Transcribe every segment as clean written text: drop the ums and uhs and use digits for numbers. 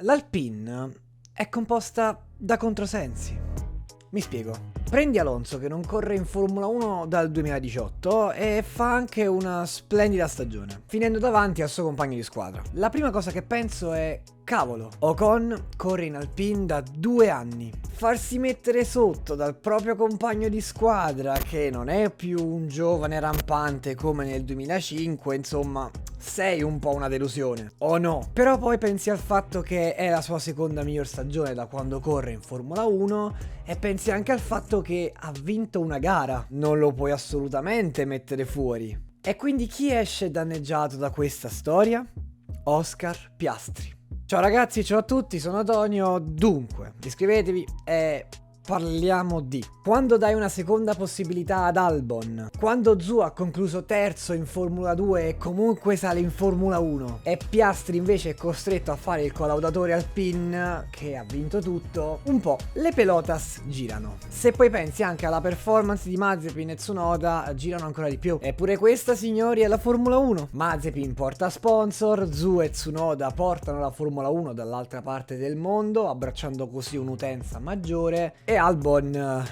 L'Alpine è composta da controsensi. Mi spiego. Prendi Alonso che non corre in Formula 1 dal 2018 e fa anche una splendida stagione, finendo davanti al suo compagno di squadra. La prima cosa che penso è: cavolo, Ocon corre in Alpine da 2 anni. Farsi mettere sotto dal proprio compagno di squadra, che non è più un giovane rampante come nel 2005, insomma, sei un po' una delusione, o no? Però poi pensi al fatto che è la sua seconda miglior stagione da quando corre in Formula 1 e pensi anche al fatto che ha vinto una gara. Non lo puoi assolutamente mettere fuori. E quindi chi esce danneggiato da questa storia? Oscar Piastri. Ciao ragazzi, ciao a tutti, sono Antonio. Dunque, iscrivetevi e parliamo di: quando dai una seconda possibilità ad Albon, quando Zhou ha concluso terzo in Formula 2 e comunque sale in Formula 1 e Piastri invece è costretto a fare il collaudatore Alpine che ha vinto tutto, un po' le pelotas girano. Se poi pensi anche alla performance di Mazepin e Tsunoda, girano ancora di più. Eppure questa, signori, è la Formula 1. Mazepin porta sponsor, Zhou e Tsunoda portano la Formula 1 dall'altra parte del mondo, abbracciando così un'utenza maggiore. E Albon,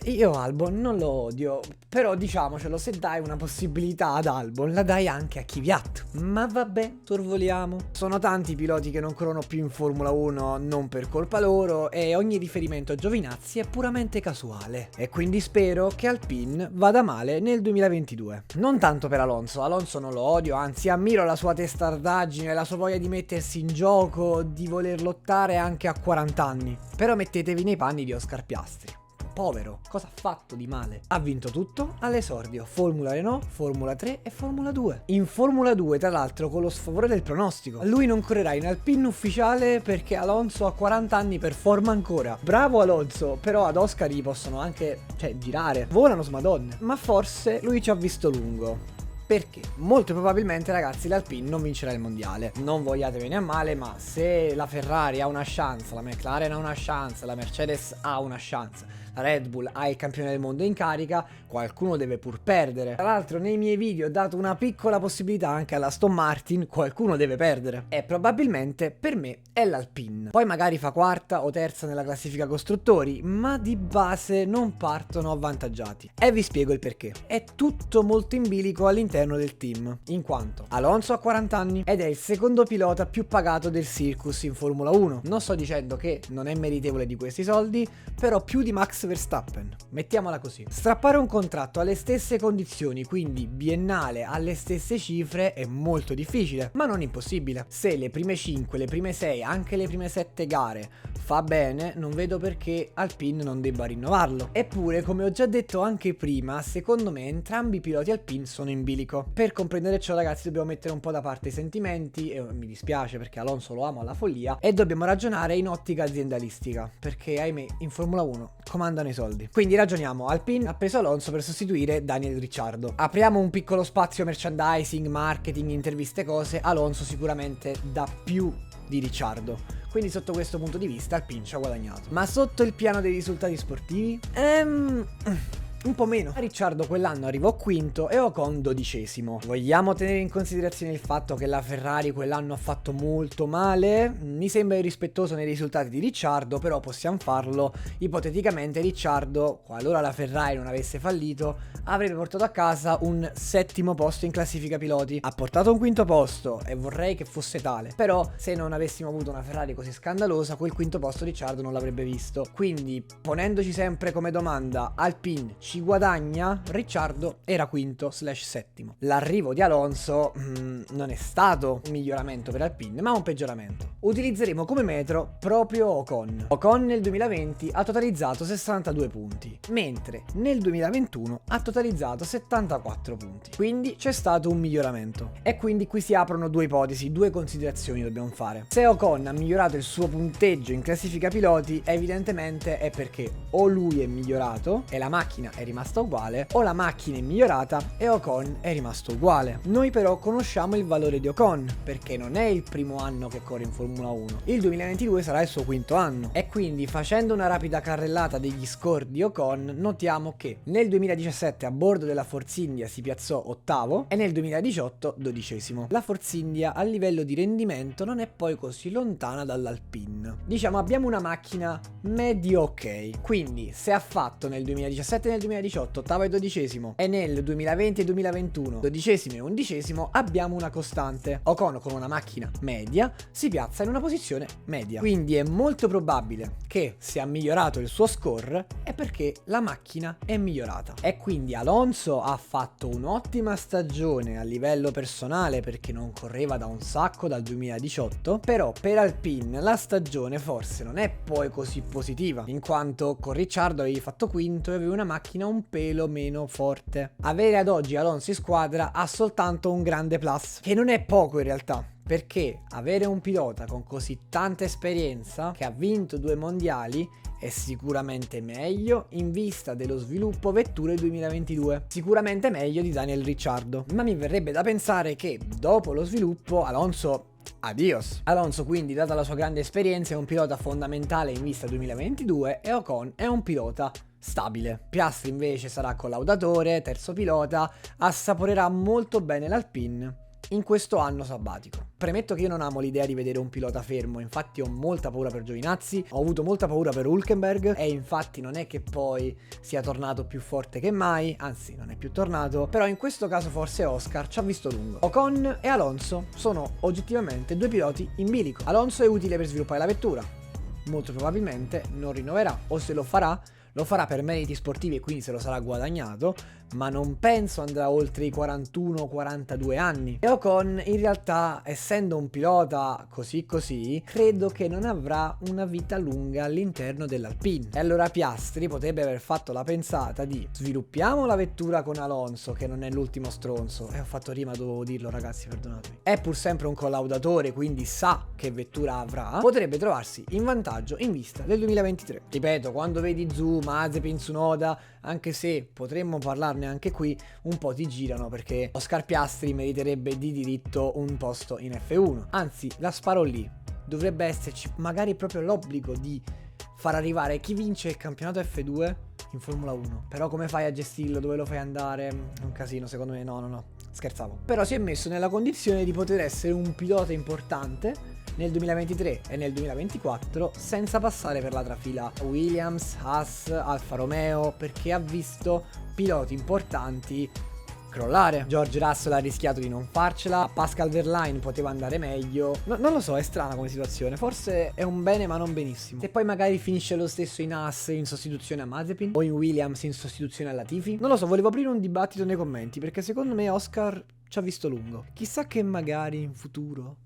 io Albon non lo odio, però diciamocelo, se dai una possibilità ad Albon la dai anche a Kvyat. Ma vabbè, sorvoliamo. Sono tanti i piloti che non corrono più in Formula 1 non per colpa loro, e ogni riferimento a Giovinazzi è puramente casuale. E quindi spero che Alpine vada male nel 2022. Non tanto per Alonso non lo odio, anzi ammiro la sua testardaggine, la sua voglia di mettersi in gioco, di voler lottare anche a 40 anni. Però mettetevi nei panni di Oscar Piastri. Povero, cosa ha fatto di male? Ha vinto tutto all'esordio: Formula Renault, Formula 3 e Formula 2. In Formula 2, tra l'altro, con lo sfavore del pronostico. Lui non correrà in Alpine ufficiale perché Alonso a 40 anni performa ancora. Bravo Alonso, però ad Oscar gli possono anche, girare. Volano smadonne. Ma forse lui ci ha visto lungo. Perché? Molto probabilmente, ragazzi, l'Alpine non vincerà il mondiale. Non vogliatevene a male, ma se la Ferrari ha una chance, la McLaren ha una chance, la Mercedes ha una chance, la Red Bull ha il campione del mondo in carica, qualcuno deve pur perdere. Tra l'altro nei miei video ho dato una piccola possibilità anche alla Aston Martin: qualcuno deve perdere. E probabilmente per me è l'Alpine. Poi magari fa quarta o terza nella classifica costruttori, ma di base non partono avvantaggiati. E vi spiego il perché. È tutto molto in bilico all'interno del team, in quanto Alonso ha 40 anni ed è il secondo pilota più pagato del circus in Formula 1. Non sto dicendo che non è meritevole di questi soldi, però più di Max Verstappen, mettiamola così. Strappare un contratto alle stesse condizioni, quindi biennale, alle stesse cifre, è molto difficile, ma non impossibile. Se le prime 5, le prime 6, anche le prime 7 gare fa bene, non vedo perché Alpine non debba rinnovarlo. Eppure, come ho già detto anche prima, secondo me entrambi i piloti Alpine sono in bilico. Per comprendere ciò, ragazzi, dobbiamo mettere un po' da parte i sentimenti, e mi dispiace perché Alonso lo amo alla follia, e dobbiamo ragionare in ottica aziendalistica, perché ahimè in Formula 1 comandano i soldi. Quindi ragioniamo: Alpine ha preso Alonso per sostituire Daniel Ricciardo. Apriamo un piccolo spazio merchandising, marketing, interviste, cose. Alonso sicuramente dà più di Ricciardo, quindi sotto questo punto di vista Alpine ci ha guadagnato. Ma sotto il piano dei risultati sportivi? Un po' meno. Ricciardo quell'anno arrivò quinto e Ocon 12°. Vogliamo tenere in considerazione il fatto che la Ferrari quell'anno ha fatto molto male? Mi sembra irrispettoso nei risultati di Ricciardo, però possiamo farlo. Ipoteticamente Ricciardo, qualora la Ferrari non avesse fallito, avrebbe portato a casa un 7° posto in classifica piloti. Ha portato un 5° posto e vorrei che fosse tale, però se non avessimo avuto una Ferrari così scandalosa, quel 5° posto Ricciardo non l'avrebbe visto. Quindi, ponendoci sempre come domanda: Alpine ci guadagna? Ricciardo era quinto/7. L'arrivo di Alonso non è stato un miglioramento per Alpine, ma un peggioramento. Utilizzeremo come metro proprio Ocon. Ocon nel 2020 ha totalizzato 62 punti, mentre nel 2021 ha totalizzato 74 punti. Quindi c'è stato un miglioramento. E quindi qui si aprono due ipotesi, due considerazioni dobbiamo fare. Se Ocon ha migliorato il suo punteggio in classifica piloti, evidentemente è perché o lui è migliorato e la macchina è è rimasta uguale o la macchina è migliorata e Ocon è rimasto uguale. Noi però conosciamo il valore di Ocon perché non è il primo anno che corre in Formula 1, il 2022 sarà il suo quinto anno e quindi facendo una rapida carrellata degli score di Ocon notiamo che nel 2017 a bordo della Force India si piazzò ottavo e nel 2018 dodicesimo. La Force India a livello di rendimento non è poi così lontana dall'Alpine. Diciamo abbiamo una macchina medio ok, quindi se ha fatto nel 2017 e nel 2018 ottavo e dodicesimo e nel 2020 e 2021 dodicesimo e undicesimo abbiamo una costante. Ocon con una macchina media si piazza in una posizione media, quindi è molto probabile che se ha migliorato il suo score è perché la macchina è migliorata. E quindi Alonso ha fatto un'ottima stagione a livello personale perché non correva da un sacco dal 2018, però per Alpine la stagione forse non è poi così positiva, in quanto con Ricciardo avevi fatto quinto e avevi una macchina un pelo meno forte. Avere ad oggi Alonso in squadra ha soltanto un grande plus, che non è poco in realtà, perché avere un pilota con così tanta esperienza che ha vinto 2 mondiali è sicuramente meglio in vista dello sviluppo vetture 2022, sicuramente meglio di Daniel Ricciardo, ma mi verrebbe da pensare che dopo lo sviluppo Alonso adios. Alonso quindi, data la sua grande esperienza, è un pilota fondamentale in vista 2022 e Ocon è un pilota stabile. Piastri invece sarà collaudatore, terzo pilota, assaporerà molto bene l'Alpine in questo anno sabbatico. Premetto che io non amo l'idea di vedere un pilota fermo, infatti ho molta paura per Giovinazzi, ho avuto molta paura per Hülkenberg e infatti non è che poi sia tornato più forte che mai, anzi non è più tornato, però in questo caso forse Oscar ci ha visto lungo. Ocon e Alonso sono oggettivamente 2 piloti in bilico. Alonso è utile per sviluppare la vettura, molto probabilmente non rinnoverà o se lo farà per meriti sportivi e quindi se lo sarà guadagnato, ma non penso andrà oltre i 41-42 anni. E Ocon in realtà, essendo un pilota così, credo che non avrà una vita lunga all'interno dell'Alpine. E allora Piastri potrebbe aver fatto la pensata di sviluppiamo la vettura con Alonso, che non è l'ultimo stronzo, e ho fatto rima, dovevo dirlo ragazzi, perdonatemi. È pur sempre un collaudatore, quindi sa che vettura avrà, potrebbe trovarsi in vantaggio in vista del 2023. Ripeto, quando vedi Zhu, Mazepin, Tsunoda, anche se potremmo parlarne anche qui, un po' ti girano perché Oscar Piastri meriterebbe di diritto un posto in F1. Anzi, la sparo lì, dovrebbe esserci magari proprio l'obbligo di far arrivare chi vince il campionato F2 in Formula 1. Però come fai a gestirlo? Dove lo fai andare? È un casino, secondo me. No, scherzavo. Però si è messo nella condizione di poter essere un pilota importante nel 2023 e nel 2024 senza passare per la trafila Williams, Haas, Alfa Romeo, perché ha visto piloti importanti crollare. George Russell ha rischiato di non farcela, Pascal Wehrlein poteva andare meglio. Non lo so, è strana come situazione, forse è un bene ma non benissimo. Se poi magari finisce lo stesso in Haas in sostituzione a Mazepin o in Williams in sostituzione a Latifi, non lo so, volevo aprire un dibattito nei commenti perché secondo me Oscar ci ha visto lungo. Chissà che magari in futuro